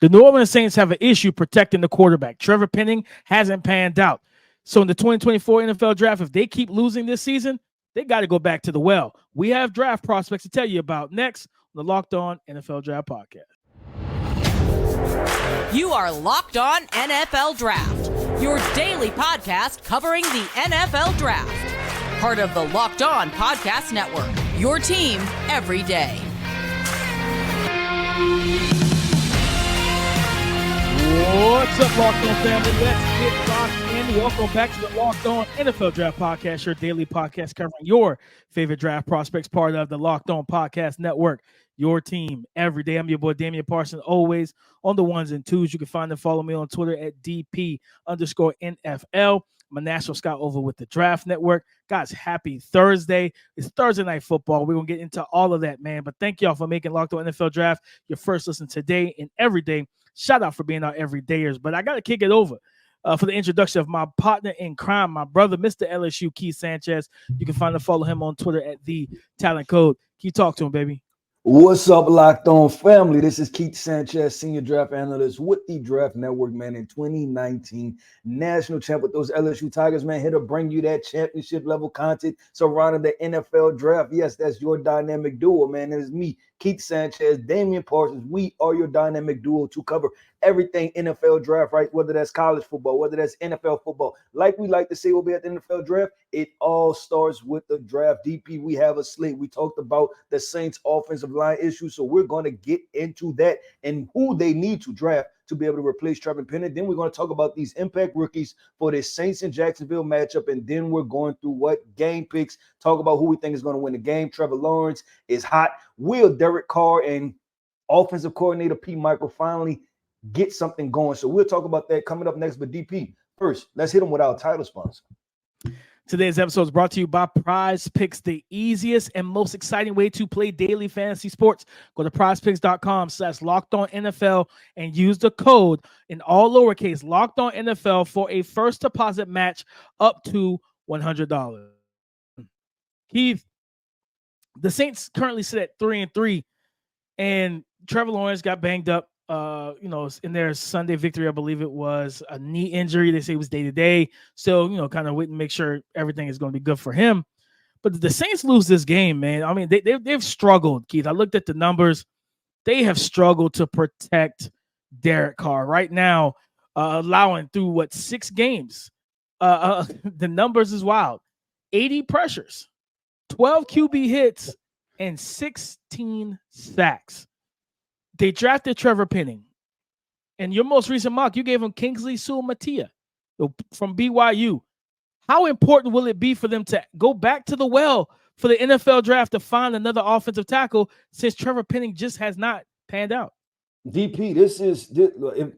The New Orleans Saints have an issue protecting the quarterback. Trevor Penning hasn't panned out. So in the 2024 NFL draft, if they keep losing this season, they got to go back to the well. We have draft prospects to tell you about next on the Locked On NFL Draft Podcast. You are Locked On NFL Draft, your daily podcast covering the NFL Draft. Part of the Locked On Podcast Network, your team every day. What's up, Locked On family? Let's get locked in. Welcome back to the Locked On NFL Draft Podcast, your daily podcast covering your favorite draft prospects, part of the Locked On Podcast Network, your team every day. I'm your boy, Damian Parsons, always on the ones and twos. You can find and follow me on Twitter at DP_NFL. I'm a national scout over with the Draft Network. Guys, happy Thursday. It's Thursday Night Football. We're going to get into all of that, man. But thank y'all for making Locked On NFL Draft your first listen today and every day. Shout out for being our everydayers. But I got to kick it over for the introduction of my partner in crime, my brother, Mr. LSU, Keith Sanchez. You can find and follow him on Twitter at The Talent Code. Keith, talk to him, baby. What's up, Locked On family? This is Keith Sanchez, senior draft analyst with the Draft Network, man. In 2019 national champ with those LSU Tigers, man, here to bring you that championship level content surrounding the NFL draft. Yes, that's your dynamic duo, man. It is me, Keith Sanchez, Damian Parsons. We are your dynamic duo to cover everything NFL draft, right? Whether that's college football, whether that's NFL football. Like we like to say, we'll be at the NFL draft. It all starts with the draft. DP, we have a slate. We talked about the Saints offensive line issue, so we're going to get into that and who they need to draft to be able to replace Trevor Penning. Then we're going to talk about these impact rookies for this Saints and Jacksonville matchup, and then we're going through what game picks, talk about who we think is going to win the game. Trevor Lawrence is hot. Will Derek Carr and offensive coordinator Pete Michael finally get something going? So we'll talk about that coming up next. But DP, first, let's hit them with our title sponsor. Today's episode is brought to you by Prize Picks, the easiest and most exciting way to play daily fantasy sports. Go to prizepicks.com/LockedOnNFL and use the code in all lowercase LockedOnNFL for a first deposit match up to $100. Keith, the Saints currently sit at 3-3, and Trevor Lawrence got banged up. In their Sunday victory, I believe it was a knee injury. They say it was day-to-day. So, kind of wait and make sure everything is going to be good for him. But the Saints lose this game, man. I mean, they've struggled, Keith. I looked at the numbers. They have struggled to protect Derek Carr right now, allowing through, 6 games. The numbers is wild. 80 pressures, 12 QB hits, and 16 sacks. They drafted Trevor Penning. And your most recent mock, you gave him Kingsley Suamataia from BYU. How important will it be for them to go back to the well for the NFL draft to find another offensive tackle since Trevor Penning just has not panned out? DP,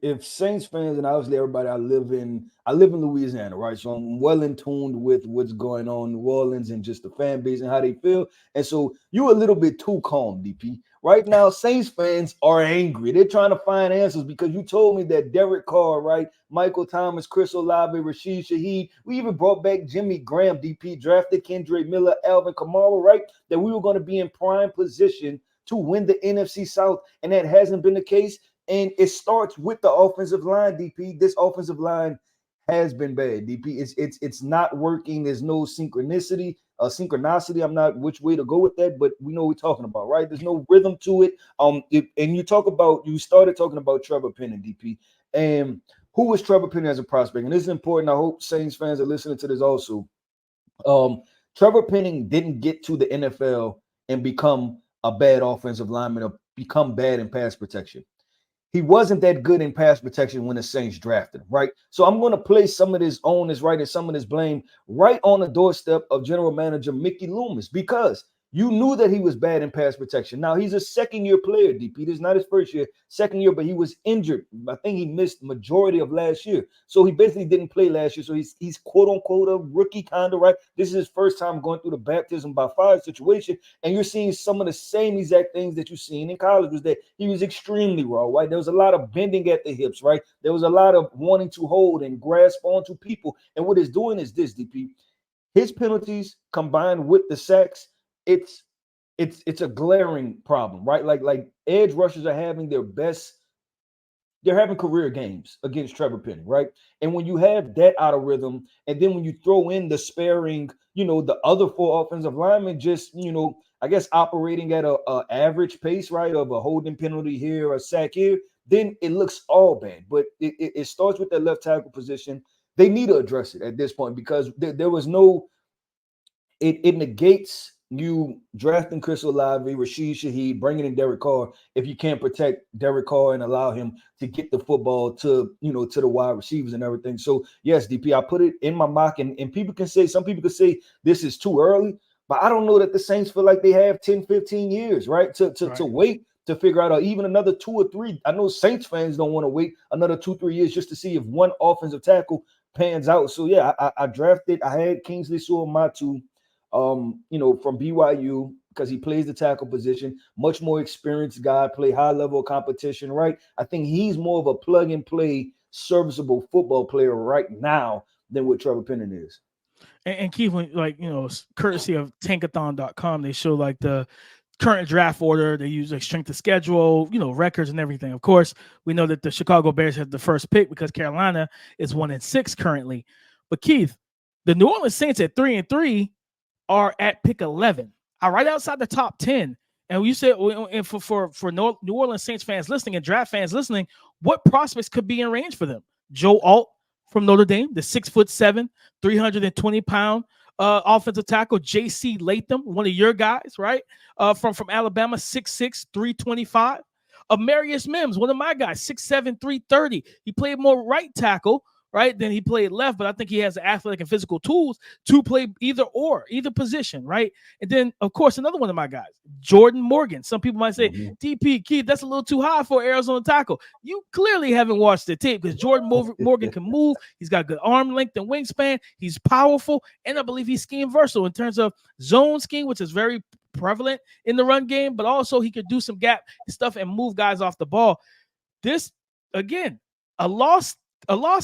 if Saints fans, and obviously everybody, I live in Louisiana, right? So I'm well in tune with what's going on in New Orleans and just the fan base and how they feel. And so you're a little bit too calm, DP. Right now, Saints fans are angry. They're trying to find answers because you told me that Derek Carr, right? Michael Thomas, Chris Olave, Rashid Shaheed. We even brought back Jimmy Graham, DP, drafted Kendrick Miller, Alvin Kamara, right? That we were going to be in prime position to win the NFC South, and that hasn't been the case. And it starts with the offensive line, DP. This offensive line has been bad, DP. It's not working. There's no synchronicity. I'm not which way to go with that, but we know what we're talking about, right? There's no rhythm to it. And you started talking about Trevor Penning, DP. And who was Trevor Penning as a prospect? And this is important. I hope Saints fans are listening to this also. Trevor Penning didn't get to the NFL and become a bad offensive lineman or become bad in pass protection. He wasn't that good in pass protection when the Saints drafted him, right? So I'm going to place some of this onus, right, and some of this blame right on the doorstep of general manager Mickey Loomis, because you knew that he was bad in pass protection. Now, he's a second-year player, DP. This is not his first year, second year, but he was injured. I think he missed majority of last year. So he basically didn't play last year. So he's quote-unquote a rookie kind of, right? This is his first time going through the baptism by fire situation, and you're seeing some of the same exact things that you've seen in college, was that he was extremely raw, right? There was a lot of bending at the hips, right? There was a lot of wanting to hold and grasp onto people. And what it's doing is this, DP. His penalties combined with the sacks, it's a glaring problem, right? Like edge rushers are having their best they're having career games against Trevor Penning, right? And when you have that out of rhythm, and then when you throw in the sparing, the other 4 offensive linemen just, I guess operating at a average pace, right, of a holding penalty here, a sack here, then it looks all bad. But it starts with that left tackle position. They need to address it at this point because there was no – it negates you drafting Chris Olave, Rashid Shaheed, bringing in Derek Carr if you can't protect Derek Carr and allow him to get the football to the wide receivers and everything. So, yes, DP, I put it in my mock, and people can say – some people could say this is too early, but I don't know that the Saints feel like they have 10, 15 years, right, to wait to figure out, or even another 2 or 3. I know Saints fans don't want to wait another 2-3 years just to see if one offensive tackle pans out. So, yeah, I drafted – I had Kingsley Suamatu, from BYU, because he plays the tackle position, much more experienced guy, play high level competition, right? I think he's more of a plug and play, serviceable football player right now than what Trevor Penning is. And Keith, courtesy of tankathon.com, they show like the current draft order. They use like strength of schedule, records and everything. Of course, we know that the Chicago Bears have the first pick because Carolina is 1-6 currently. But Keith, the New Orleans Saints at 3-3 are at pick 11, right outside the top 10. And you said, and for New Orleans Saints fans listening and draft fans listening, what prospects could be in range for them? Joe Alt from Notre Dame, the 6'7", 320-pound offensive tackle. Jase Latham, one of your guys, right? From Alabama, 6'6", 325. Amarius Mims, one of my guys, 6'7", 330. He played more right tackle, right, then he played left, but I think he has the athletic and physical tools to play either position, right? And then, of course, another one of my guys, Jordan Morgan. Some people might say, DP, Keith, that's a little too high for Arizona tackle. You clearly haven't watched the tape because Jordan Morgan can move. He's got good arm length and wingspan. He's powerful, and I believe he's scheme versatile in terms of zone scheme, which is very prevalent in the run game, but also he could do some gap stuff and move guys off the ball. This, again, a loss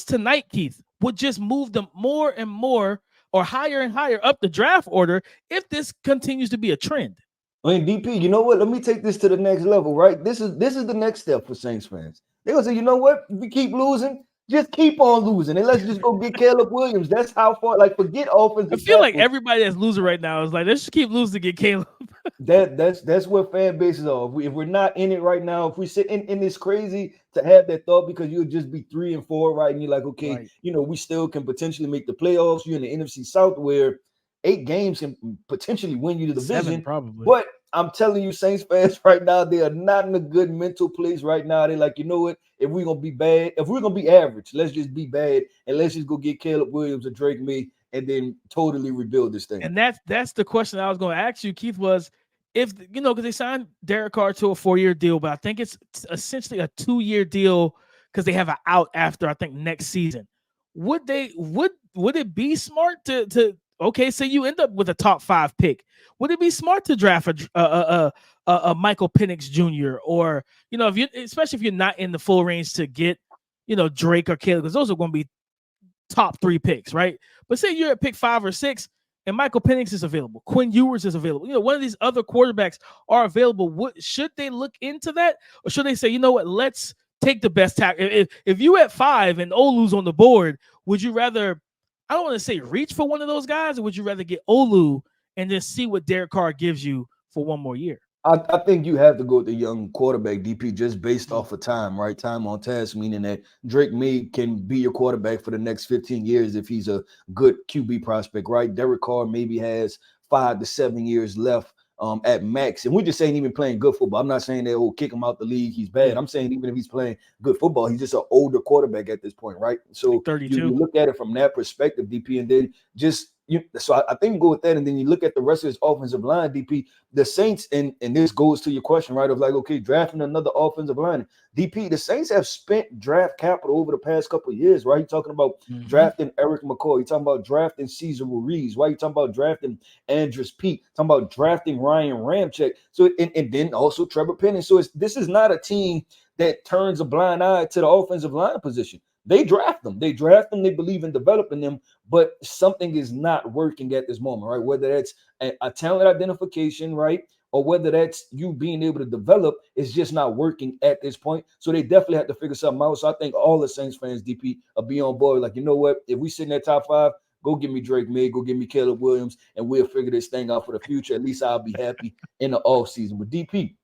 tonight, Keith, would just move them more and more or higher and higher up the draft order if this continues to be a trend. I mean, DP, you know what? Let me take this to the next level, right? This is the next step for Saints fans. They're going to say, you know what? If we keep losing, just keep on losing, and let's just go get Caleb Williams. That's how far, forget offensive. I feel like everybody that's losing right now is like, let's just keep losing to get Caleb. That's what fan bases are. If we're not in it right now, if we sit in it's crazy to have that thought because you'll just be 3-4, right? And you're like, okay, right. We still can potentially make the playoffs. You're in the NFC South where 8 games can potentially win you the division. 7 probably. But I'm telling you, Saints fans right now, they are not in a good mental place right now. They're like, you know what? If we're going to be bad, if we're going to be average, let's just be bad and let's just go get Caleb Williams and Drake May and then totally rebuild this thing. And that's the question I was going to ask you, Keith, was if, because they signed Derek Carr to a 4-year deal, but I think it's essentially a 2-year deal because they have an out after, I think, next season. Would it be smart to okay, say you end up with a top 5 pick. Would it be smart to draft a Michael Penix Jr. or, especially if you're not in the full range to get, Drake or Caleb, because those are going to be top 3 picks, right? But say you're at pick 5 or 6 and Michael Penix is available, Quinn Ewers is available. One of these other quarterbacks are available. Should they look into that? Or should they say, you know what, let's take the best tackle? If you at 5 and Olu's on the board, would you rather, I don't want to say reach for one of those guys, or would you rather get Olu and then see what Derek Carr gives you for one more year? I think you have to go with the young quarterback, DP, just based off of time, right? Time on task, meaning that Drake May can be your quarterback for the next 15 years if he's a good QB prospect, right? Derek Carr maybe has 5 to 7 years left at max. And we're just saying even playing good football. I'm not saying they'll kick him out the league. He's bad. I'm saying even if he's playing good football, he's just an older quarterback at this point, right? So like 32. You look at it from that perspective, DP, and then just so I think go with that, and then you look at the rest of his offensive line, DP. The Saints, and this goes to your question, right? Of like, okay, drafting another offensive line, DP. The Saints have spent draft capital over the past couple of years, right? You're talking about drafting Eric McCoy. You're talking about drafting Cesar Ruiz. Right? You're talking about drafting Andres Pete. Talking about drafting Ryan Ramczyk. So and then also Trevor Penning. So this is not a team that turns a blind eye to the offensive line position. They draft them. They believe in developing them, but something is not working at this moment, right? Whether that's a talent identification, right, or whether that's you being able to develop, is just not working at this point. So they definitely have to figure something out. So I think all the Saints fans, DP, will be on board. Like, you know what? If we sit in that top 5, go give me Drake May, go give me Caleb Williams, and we'll figure this thing out for the future. At least I'll be happy in the offseason. But DP,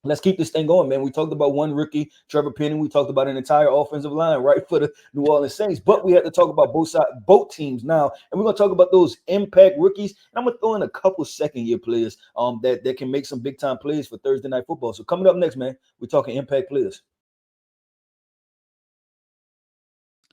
let's keep this thing going, man. We talked about one rookie, Trevor Penning. We talked about an entire offensive line, right, for the New Orleans Saints. But we have to talk about both teams now, and we're gonna talk about those impact rookies. And I'm gonna throw in a couple second-year players that can make some big-time plays for Thursday Night Football. So coming up next, man, we're talking impact players.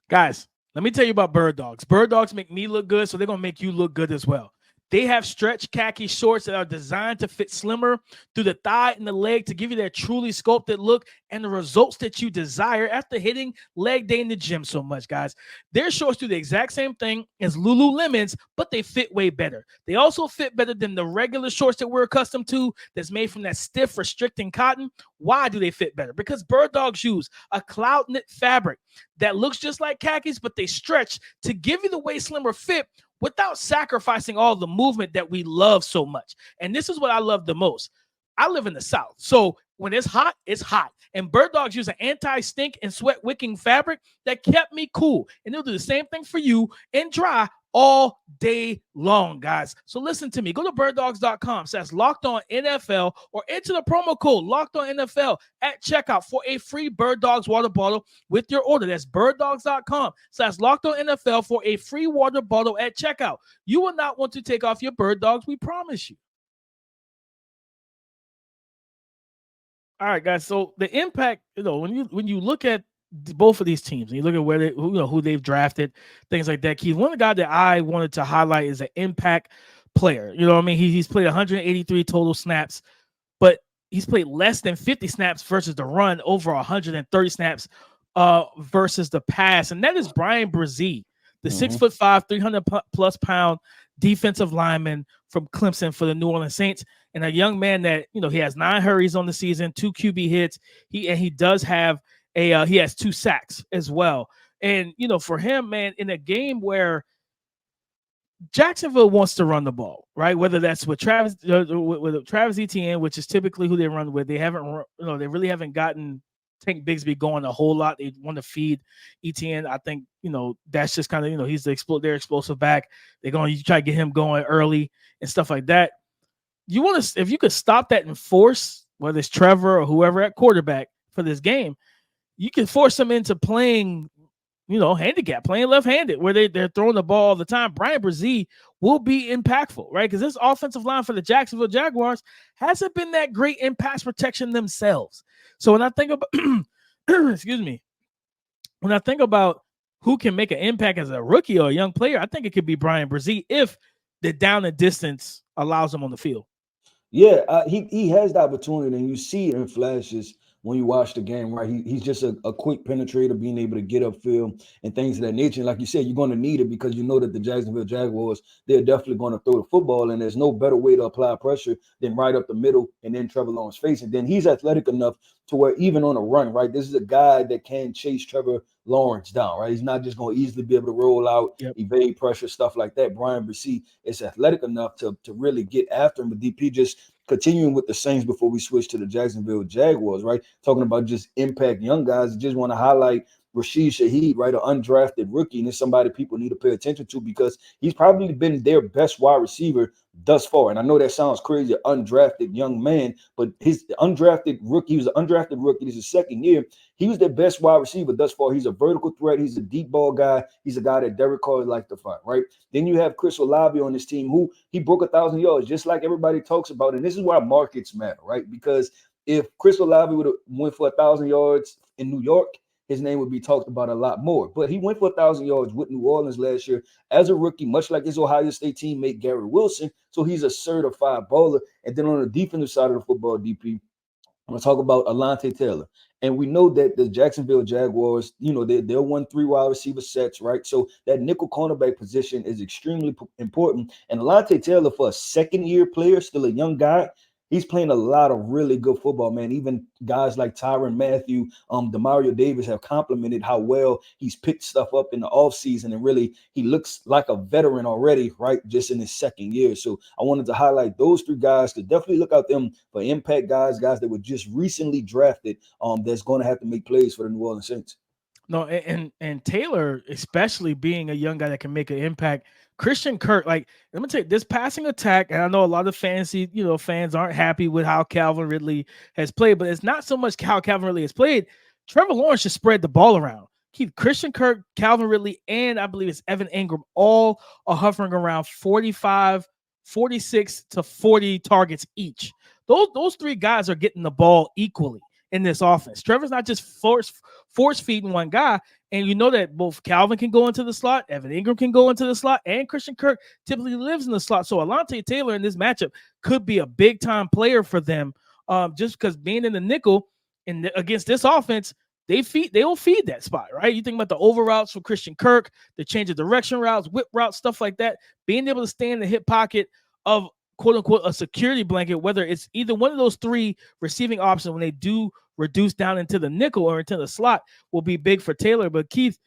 Guys, let me tell you about Bird Dogs. Bird Dogs make me look good, so they're going to make you look good as well. They have stretch khaki shorts that are designed to fit slimmer through the thigh and the leg to give you that truly sculpted look and the results that you desire after hitting leg day in the gym so much, guys. Their shorts do the exact same thing as Lululemon's, but they fit way better. They also fit better than the regular shorts that we're accustomed to that's made from that stiff, restricting cotton. Why do they fit better? Because Bird Dogs use a cloud knit fabric that looks just like khakis, but they stretch to give you the way slimmer fit without sacrificing all the movement that we love so much. And this is what I love the most. I live in the South, so when it's hot, it's hot. And Bird Dogs use an anti-stink and sweat-wicking fabric that kept me cool. And they'll do the same thing for you and dry all day long, guys. So listen to me. Go to birddogs.com, says Locked On NFL, or enter the promo code Locked On NFL at checkout for a free Bird Dogs water bottle with your order. That's birddogs.com, says Locked On NFL for a free water bottle at checkout. You will not want to take off your Bird Dogs, we promise you. All right, guys. So the impact, when you look at both of these teams and you look at where who they've drafted, things like that, Keith, one of the guys that I wanted to highlight is an impact player. You know what I mean? He's played 183 total snaps, but he's played less than 50 snaps versus the run, over 130 snaps versus the pass. And that is Brian Brzee, the 6'5", 300+ pound defensive lineman from Clemson for the New Orleans Saints, and a young man that, he has 9 hurries on the season, 2 QB hits. He does have he has 2 sacks as well. And, for him, man, in a game where Jacksonville wants to run the ball, right? Whether that's with Travis Etienne, which is typically who they run with. They haven't, they really haven't gotten Tank Bigsby going a whole lot. They want to feed Etienne. I think, that's just kind of, he's their explosive back. They're going to try to get him going early and stuff like that. You want to, if you could stop that and force, whether it's Trevor or whoever at quarterback for this game, you can force them into playing, handicap, playing left-handed, where they're throwing the ball all the time. Brian Brzee will be impactful, right? Because this offensive line for the Jacksonville Jaguars hasn't been that great in pass protection themselves. So when I think about, when I think about who can make an impact as a rookie or a young player, I think it could be Brian Brzee if the down and distance allows him on the field. Yeah, he has the opportunity, and you see it in flashes when you watch the game, right? He's just a quick penetrator, being able to get upfield and things of that nature. And like you said, you're going to need it because you know that the Jacksonville Jaguars, they're definitely going to throw the football, and there's no better way to apply pressure than right up the middle and then Trevor Lawrence's face. And then he's athletic enough to where even on a run, right, this is a guy that can chase Trevor Lawrence down, right? He's not just going to easily be able to roll out, evade pressure, stuff like that. Brian Brzee is athletic enough to really get after him. But DP, just continuing with the Saints before we switch to the Jacksonville Jaguars, right? Talking about just impact young guys, just want to highlight Rashid Shaheed, right? An undrafted rookie, and it's somebody people need to pay attention to because he's probably been their best wide receiver thus far. And I know that sounds crazy, undrafted young man, but his undrafted rookie, he was an undrafted rookie. This is his second year. He was their best wide receiver thus far. He's a vertical threat. He's a deep ball guy. He's a guy that Derek Carr likes to find, right? Then you have Chris Olave on this team who he broke 1,000 yards, just like everybody talks about. And this is why markets matter, right? Because if Chris Olave would have went for 1,000 yards in New York, his name would be talked about a lot more. But he went for 1,000 yards with New Orleans last year as a rookie, much like his Ohio State teammate Garrett Wilson. So he's a certified bowler. And then on the defensive side of the football, DP, I'm going to talk about Alontae Taylor. And we know that the Jacksonville Jaguars, they'll won 3 wide receiver sets, right? So that nickel cornerback position is extremely important. And Alontae Taylor, for a second-year player, still a young guy, He's playing a lot of really good football, man. Even guys like Tyrann Mathieu, Demario Davis have complimented how well he's picked stuff up in the offseason, and really he looks like a veteran already, right? Just in his second year. So I wanted to highlight those three guys to definitely look out them for impact guys that were just recently drafted, that's going to have to make plays for the New Orleans Saints. No, and Taylor, especially being a young guy that can make an impact. Christian Kirk, like, let me tell you, this passing attack, and I know a lot of fans aren't happy with how Calvin Ridley has played, but it's not so much how Calvin Ridley has played. Trevor Lawrence should spread the ball around. Keep Christian Kirk, Calvin Ridley, and I believe it's Evan Ingram all are hovering around 45, 46 to 40 targets each. Those three guys are getting the ball equally in this offense. Trevor's not just force feeding one guy, and you know that both Calvin can go into the slot, Evan Ingram can go into the slot, and Christian Kirk typically lives in the slot. So Alontae Taylor in this matchup could be a big time player for them, just because being in the nickel and against this offense, they don't feed that spot, right? You think about the over routes for Christian Kirk, the change of direction routes, whip routes, stuff like that. Being able to stay in the hip pocket of quote unquote a security blanket, whether it's either one of those three receiving options when they do reduce down into the nickel or into the slot, will be big for Taylor. But Keith,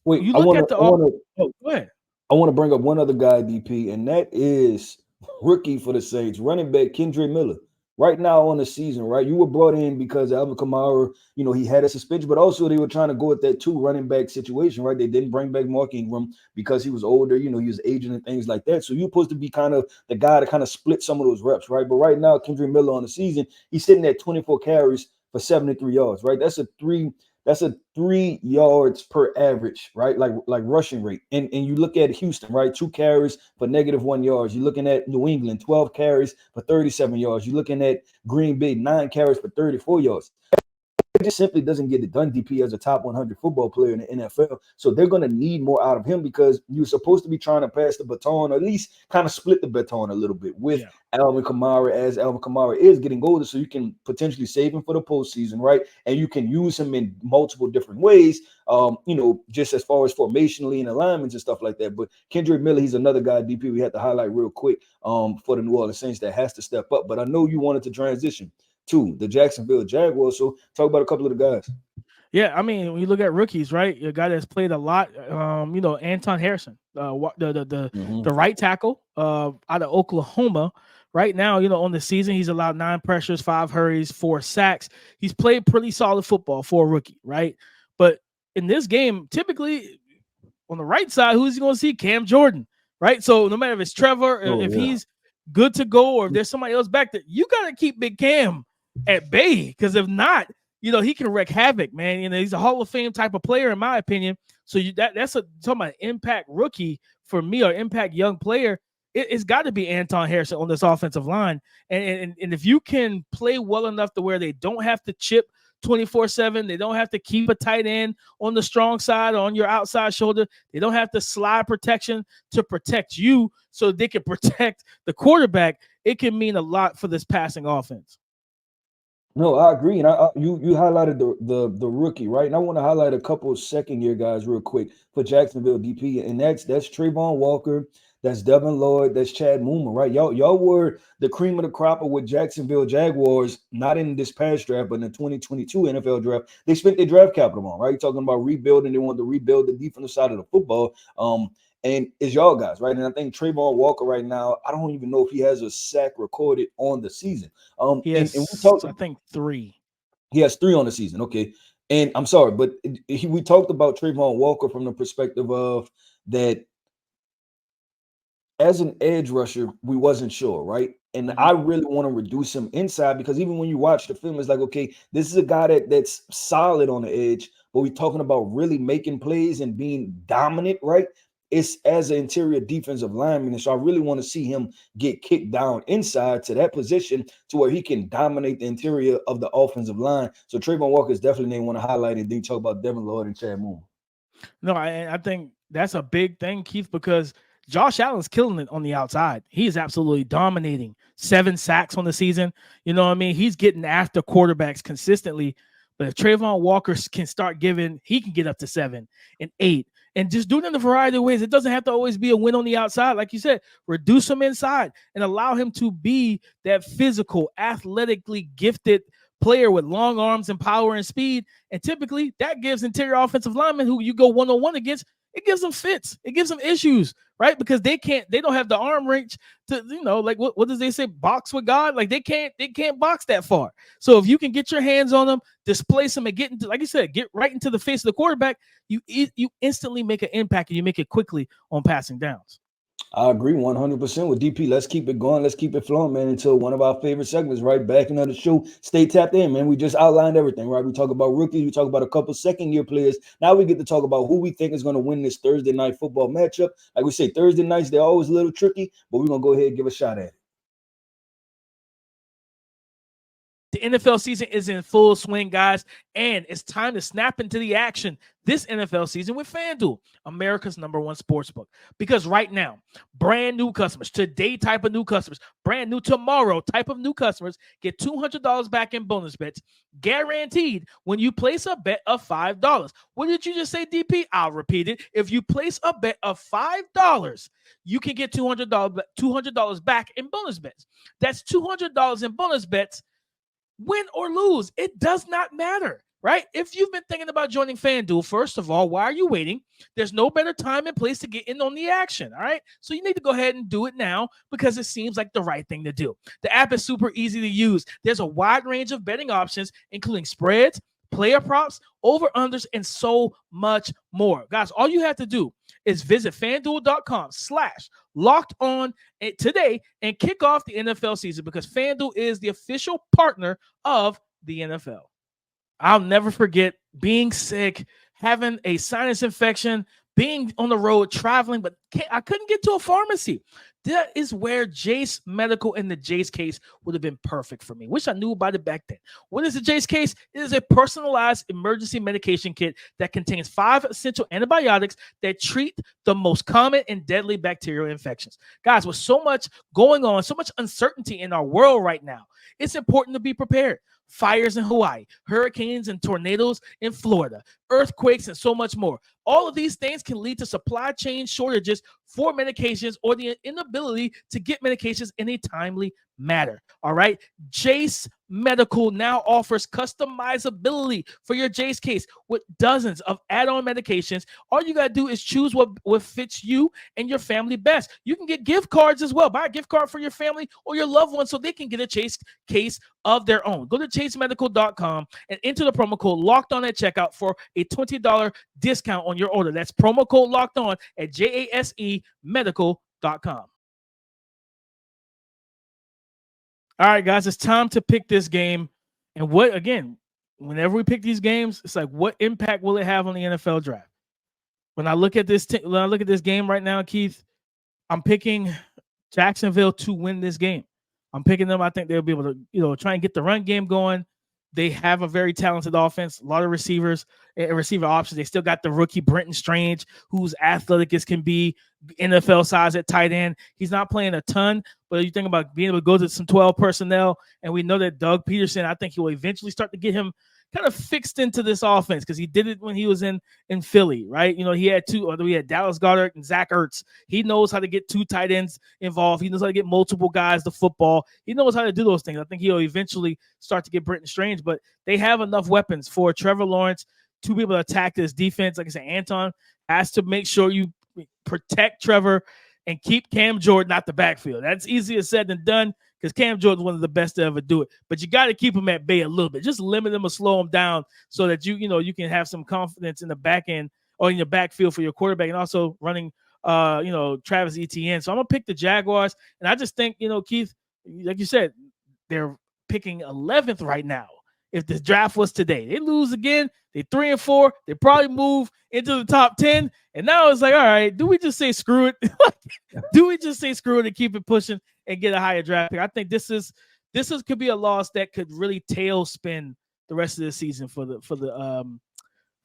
wait, you look at the go ahead. I want to bring up one other guy, DP, and that is rookie for the Saints, running back Kendre Miller. Right now on the season, right? You were brought in because Alvin Kamara, he had a suspension, but also they were trying to go with that 2 running back situation, right? They didn't bring back Mark Ingram because he was older, he was aging and things like that. So you're supposed to be kind of the guy to kind of split some of those reps, right? But right now, Kendre Miller on the season, he's sitting at 24 carries for 73 yards, right? That's a 3 yards per average, right? Like rushing rate. And you look at Houston, right? 2 carries for -1 yards. You're looking at New England, 12 carries for 37 yards. You're looking at Green Bay, 9 carries for 34 yards. It just simply doesn't get it done, DP, as a top 100 football player in the NFL. So they're going to need more out of him because you're supposed to be trying to pass the baton, or at least kind of split the baton a little bit with Alvin Kamara, as Alvin Kamara is getting older, so you can potentially save him for the postseason, right? And you can use him in multiple different ways, just as far as formationally and alignments and stuff like that. But Kendre Miller, he's another guy, DP, we had to highlight real quick for the New Orleans Saints that has to step up. But I know you wanted to transition to the Jacksonville Jaguars. So talk about a couple of the guys. Yeah, I mean, when you look at rookies, right? A guy that's played a lot, Anton Harrison, the right tackle out of Oklahoma. Right now, on the season, he's allowed 9 pressures, 5 hurries, 4 sacks. He's played pretty solid football for a rookie, right? But in this game, typically on the right side, who's he going to see? Cam Jordan, right? So no matter if it's Trevor, if he's good to go, or if there's somebody else back there, you got to keep Big Cam at bay, because if not, he can wreak havoc, man. He's a Hall of Fame type of player, in my opinion. So that's talking about impact rookie for me, or impact young player. It's got to be Anton Harrison on this offensive line. And if you can play well enough to where they don't have to chip 24/7, they don't have to keep a tight end on the strong side or on your outside shoulder, they don't have to slide protection to protect you so they can protect the quarterback, it can mean a lot for this passing offense. No, I agree. And you highlighted the rookie, right? And I want to highlight a couple of second-year guys real quick for Jacksonville, DP. And that's Trayvon Walker, that's Devin Lloyd, that's Chad Muma, right? Y'all were the cream of the crop with Jacksonville Jaguars, not in this past draft, but in the 2022 NFL draft. They spent their draft capital on, right? You're talking about rebuilding. They want to rebuild the defensive side of the football. And it's y'all guys, right? And I think Trayvon Walker right now, I don't even know if he has a sack recorded on the season. He has, I think 3. He has 3 on the season. Okay. And I'm sorry, but we talked about Trayvon Walker from the perspective of that as an edge rusher, we wasn't sure, right? And I really want to reduce him inside, because even when you watch the film, it's like, okay, this is a guy that's solid on the edge, but we're talking about really making plays and being dominant, right? It's as an interior defensive lineman. And so I really want to see him get kicked down inside to that position to where he can dominate the interior of the offensive line. So Trayvon Walker is definitely name I want to highlight, and then talk about Devin Lloyd and Chad Moon. No, I think that's a big thing, Keith, because Josh Allen's killing it on the outside. He is absolutely dominating. 7 sacks on the season. You know what I mean? He's getting after quarterbacks consistently. But if Trayvon Walker can start giving, he can get up to 7 and 8. and just do it in a variety of ways. It doesn't have to always be a win on the outside. Like you said, reduce him inside and allow him to be that physical, athletically gifted player with long arms and power and speed. And typically that gives interior offensive linemen who you go one-on-one against, it gives them fits. It gives them issues, right? Because they don't have the arm reach to, like what does they say? Box with God? Like they can't box that far. So if you can get your hands on them, displace them, and get into, like you said, get right into the face of the quarterback, you instantly make an impact, and you make it quickly on passing downs. I agree 100% with DP. Let's keep it going. Let's keep it flowing, man, until one of our favorite segments, right? Back into the show. Stay tapped in, man. We just outlined everything, right? We talk about rookies. We talk about a couple second-year players. Now we get to talk about who we think is going to win this Thursday night football matchup. Like we say, Thursday nights, they're always a little tricky, but we're going to go ahead and give a shot at it. The NFL season is in full swing, guys, and it's time to snap into the action this NFL season with FanDuel, America's #1 sportsbook. Because right now, brand new customers, today type of new customers, brand new tomorrow type of new customers get $200 back in bonus bets, guaranteed when you place a bet of $5. What did you just say, DP? I'll repeat it. If you place a bet of $5, you can get $200 back in bonus bets. That's $200 in bonus bets. Win or lose, it does not matter, right? If you've been thinking about joining FanDuel, first of all, why are you waiting? There's no better time and place to get in on the action, all right? So you need to go ahead and do it now because it seems like the right thing to do. The app is super easy to use. There's a wide range of betting options, including spreads, player props, over-unders, and so much more. Guys, all you have to do is visit FanDuel.com/LockedOn today and kick off the NFL season because FanDuel is the official partner of the NFL. I'll never forget being sick, having a sinus infection, being on the road, traveling, but I couldn't get to a pharmacy. That is where Jase Medical and the Jase case would have been perfect for me. Wish I knew about it back then. What is the Jase case? It is a personalized emergency medication kit that contains 5 essential antibiotics that treat the most common and deadly bacterial infections. Guys, with so much going on, so much uncertainty in our world right now, it's important to be prepared. Fires in Hawaii, hurricanes and tornadoes in Florida, earthquakes, and so much more. All of these things can lead to supply chain shortages for medications or the inability to get medications in a timely manner. All right. Jase Medical now offers customizability for your Jase case with dozens of add-on medications. All you got to do is choose what fits you and your family best. You can get gift cards as well. Buy a gift card for your family or your loved ones so they can get a Jase case of their own. Go to jasemedical.com and enter the promo code LOCKEDON at checkout for a $20 discount on your order. That's promo code LOCKEDON at jasemedical.com. All right, guys, it's time to pick this game. And whenever we pick these games, it's like, what impact will it have on the NFL draft? When I look at this game right now, Keith, I'm picking Jacksonville to win this game. I'm picking them. I think they'll be able to, try and get the run game going. They have a very talented offense, a lot of receivers and receiver options. They still got the rookie Brenton Strange, who's athletic as can be, NFL size at tight end. He's not playing a ton, but you think about being able to go to some 12 personnel, and we know that Doug Peterson, I think he will eventually start to get him kind of fixed into this offense because he did it when he was in Philly, right? He had we had Dallas Goedert and Zach Ertz. He knows how to get 2 tight ends involved. He knows how to get multiple guys the football. He knows how to do those things. I think he'll eventually start to get Brenton Strange, but they have enough weapons for Trevor Lawrence to be able to attack this defense. Like I said, Anton has to make sure you protect Trevor and keep Cam Jordan out the backfield. That's easier said than done because Cam Jordan's one of the best to ever do it. But you got to keep him at bay a little bit. Just limit him or slow him down so that you can have some confidence in the back end or in your backfield for your quarterback and also running Travis Etienne. So I'm going to pick the Jaguars. And I just think, Keith, like you said, they're picking 11th right now. If the draft was today, they lose again. They 3-4. They probably move into the top 10. And now it's like, all right, do we just say screw it? Do we just say screw it and keep it pushing and get a higher draft pick? I think this could be a loss that could really tailspin the rest of the season for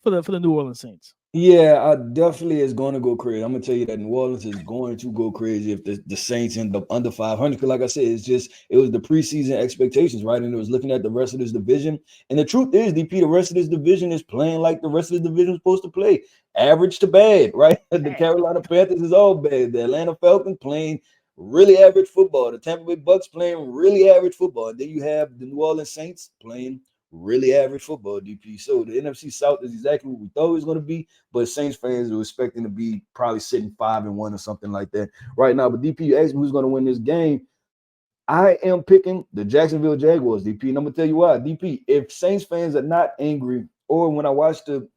for the New Orleans Saints. Yeah, I definitely is going to go crazy. I'm gonna tell you that New Orleans is going to go crazy if the Saints end up under 500. Because, like I said, it was the preseason expectations, right? And it was looking at the rest of this division. And the truth is, DP, the rest of this division is playing like the rest of the division is supposed to play, average to bad, right? The Carolina Panthers is all bad. The Atlanta Falcons playing really average football. The Tampa Bay Bucks playing really average football. And then you have the New Orleans Saints playing really average football, DP. So the NFC South is exactly what we thought it was going to be, but Saints fans are expecting to be probably sitting 5-1 or something like that right now. But DP, you asked me who's going to win this game. I am picking the Jacksonville Jaguars, DP, and I'm going to tell you why. DP, if Saints fans are not angry, or when I watch the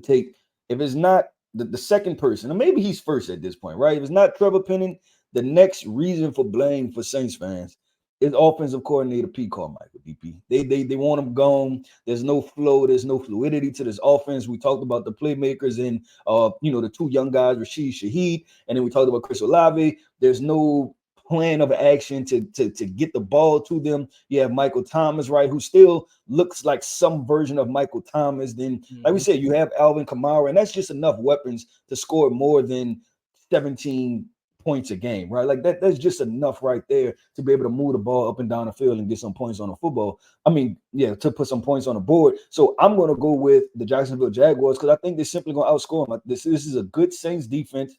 tape, if it's not the second person, or maybe he's first at this point, right? If it's not Trevor Penning, the next reason for blame for Saints fans is offensive coordinator Pete Carmichael, DP. They want him gone. There's no flow. There's no fluidity to this offense. We talked about the playmakers and the two young guys, Rashid Shaheed, and then we talked about Chris Olave. There's no plan of action to get the ball to them. You have Michael Thomas, right, who still looks like some version of Michael Thomas. Then, like we said, you have Alvin Kamara, and that's just enough weapons to score more than 17 points a game, right? Like that's just enough right there to be able to move the ball up and down the field and get some points on the football. To put some points on the board. So I'm going to go with the Jacksonville Jaguars because I think they're simply going to outscore them. This is a good Saints defense.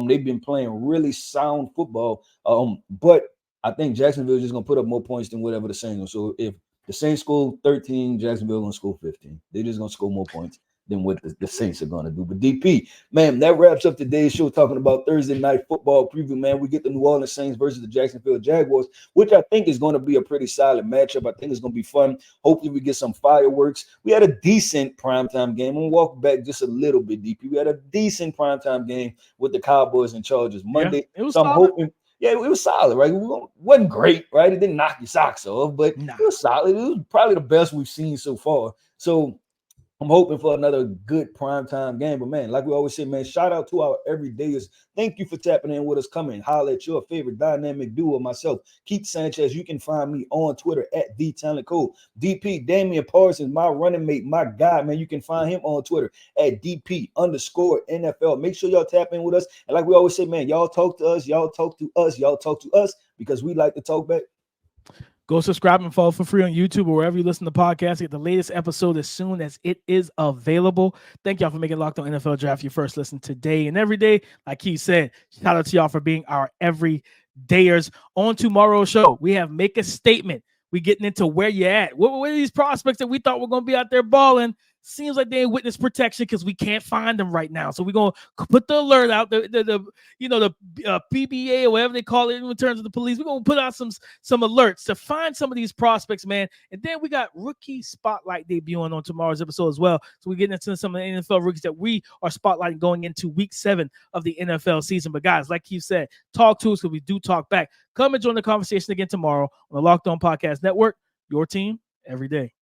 They've been playing really sound football. But I think Jacksonville is just going to put up more points than whatever the Saints will. So if the Saints score 13, Jacksonville going to score 15. They're just going to score more points than what the Saints are going to do. But DP, man, that wraps up today's show talking about Thursday night football preview, man. We get the New Orleans Saints versus the Jacksonville Jaguars, which I think is going to be a pretty solid matchup. I think it's going to be fun. Hopefully we get some fireworks. We had a decent primetime game. I'm going to walk back just a little bit, DP. We had a decent primetime game with the Cowboys and Chargers Monday. Yeah, it was so I'm solid. hoping. Yeah, it was solid, right? It wasn't great, right? It didn't knock your socks off, but It was solid. It was probably the best we've seen so far. So I'm hoping for another good primetime game. But, man, like we always say, man, shout out to our everydayers. Thank you for tapping in with us. Come and holler at your favorite dynamic duo, myself, Keith Sanchez. You can find me on Twitter at TheTalentCode. DP, Damian Parsons, my running mate, my guy, man. You can find him on Twitter at DP_NFL. Make sure y'all tap in with us. And like we always say, man, y'all talk to us. Y'all talk to us. Y'all talk to us because we like to talk back. Go subscribe and follow for free on YouTube or wherever you listen to podcasts. Get the latest episode as soon as it is available. Thank y'all for making Locked On NFL Draft your first listen today and every day. Like he said, shout out to y'all for being our everydayers. On tomorrow's show, we have Make a Statement. We getting into where you at. What are these prospects that we thought were going to be out there balling? Seems like they ain't witness protection because we can't find them right now. So we're going to put the alert out, the PBA or whatever they call it in terms of the police. We're going to put out some alerts to find some of these prospects, man. And then we got rookie spotlight debuting on tomorrow's episode as well. So we're getting into some of the NFL rookies that we are spotlighting going into week 7 of the NFL season. But guys, like you said, talk to us because we do talk back. Come and join the conversation again tomorrow on the Locked On Podcast Network. Your team every day.